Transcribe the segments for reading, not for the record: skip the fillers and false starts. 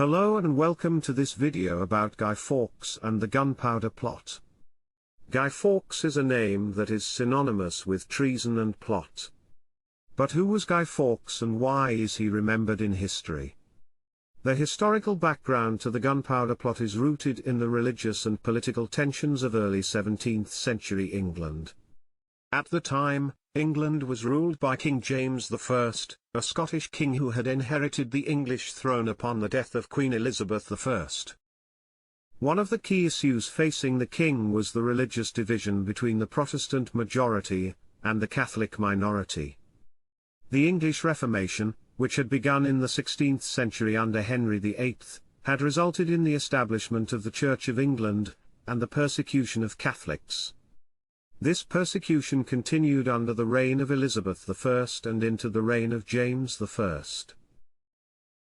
Hello and welcome to this video about Guy Fawkes and the Gunpowder Plot. Guy Fawkes is a name that is synonymous with treason and plot. But who was Guy Fawkes and why is he remembered in history? The historical background to the Gunpowder Plot is rooted in the religious and political tensions of early 17th century England. At the time, England was ruled by King James I, a Scottish king who had inherited the English throne upon the death of Queen Elizabeth I. One of the key issues facing the king was the religious division between the Protestant majority and the Catholic minority. The English Reformation, which had begun in the 16th century under Henry VIII, had resulted in the establishment of the Church of England and the persecution of Catholics. This persecution continued under the reign of Elizabeth I and into the reign of James I.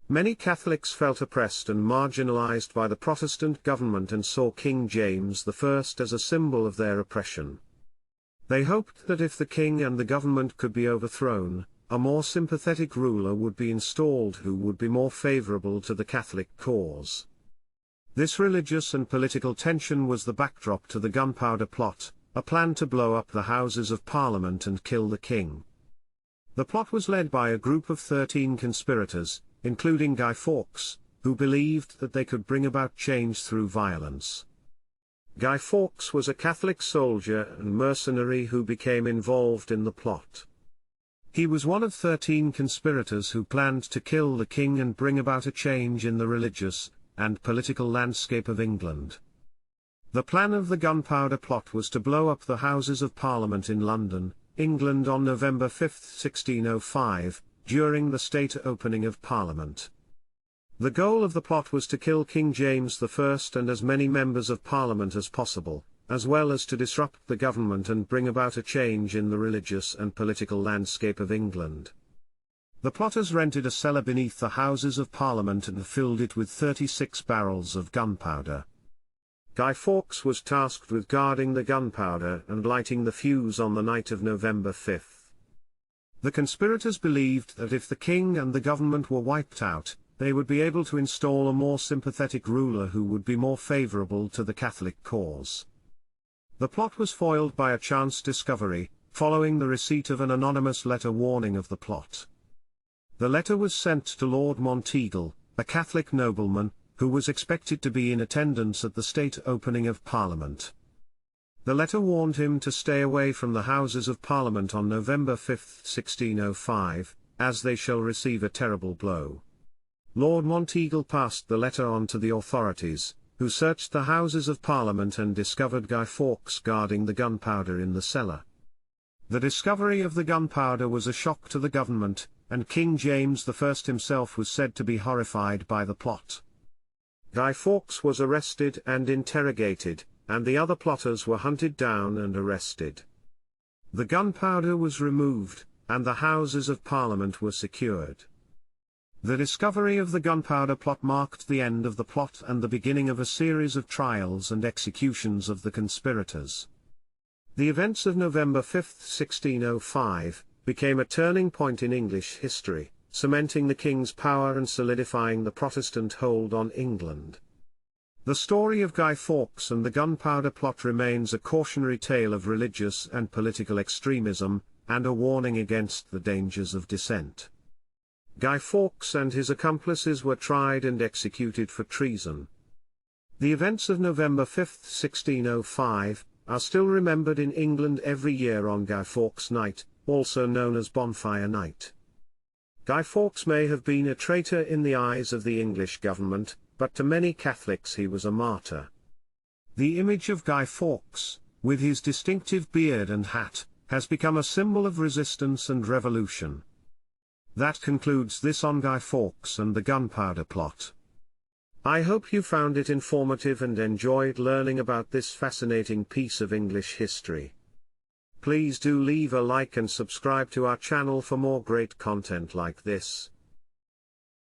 Many Catholics felt oppressed and marginalized by the Protestant government and saw King James I as a symbol of their oppression. They hoped that if the king and the government could be overthrown, a more sympathetic ruler would be installed who would be more favorable to the Catholic cause. This religious and political tension was the backdrop to the Gunpowder Plot, a plan to blow up the Houses of Parliament and kill the king. The plot was led by a group of 13 conspirators, including Guy Fawkes, who believed that they could bring about change through violence. Guy Fawkes was a Catholic soldier and mercenary who became involved in the plot. He was one of 13 conspirators who planned to kill the king and bring about a change in the religious and political landscape of England. The plan of the Gunpowder Plot was to blow up the Houses of Parliament in London, England on November 5, 1605, during the state opening of Parliament. The goal of the plot was to kill King James I and as many members of Parliament as possible, as well as to disrupt the government and bring about a change in the religious and political landscape of England. The plotters rented a cellar beneath the Houses of Parliament and filled it with 36 barrels of gunpowder. Guy Fawkes was tasked with guarding the gunpowder and lighting the fuse on the night of November 5. The conspirators believed that if the king and the government were wiped out, they would be able to install a more sympathetic ruler who would be more favorable to the Catholic cause. The plot was foiled by a chance discovery, following the receipt of an anonymous letter warning of the plot. The letter was sent to Lord Monteagle, a Catholic nobleman, who was expected to be in attendance at the state opening of Parliament. The letter warned him to stay away from the Houses of Parliament on November 5, 1605, as they shall receive a terrible blow. Lord Monteagle passed the letter on to the authorities, who searched the Houses of Parliament and discovered Guy Fawkes guarding the gunpowder in the cellar. The discovery of the gunpowder was a shock to the government, and King James I himself was said to be horrified by the plot. Guy Fawkes was arrested and interrogated, and the other plotters were hunted down and arrested. The gunpowder was removed, and the Houses of Parliament were secured. The discovery of the Gunpowder Plot marked the end of the plot and the beginning of a series of trials and executions of the conspirators. The events of November 5, 1605, became a turning point in English history, cementing the king's power and solidifying the Protestant hold on England. The story of Guy Fawkes and the Gunpowder Plot remains a cautionary tale of religious and political extremism, and a warning against the dangers of dissent. Guy Fawkes and his accomplices were tried and executed for treason. The events of November 5, 1605, are still remembered in England every year on Guy Fawkes Night, also known as Bonfire Night. Guy Fawkes may have been a traitor in the eyes of the English government, but to many Catholics he was a martyr. The image of Guy Fawkes, with his distinctive beard and hat, has become a symbol of resistance and revolution. That concludes this on Guy Fawkes and the Gunpowder Plot. I hope you found it informative and enjoyed learning about this fascinating piece of English history. Please do leave a like and subscribe to our channel for more great content like this.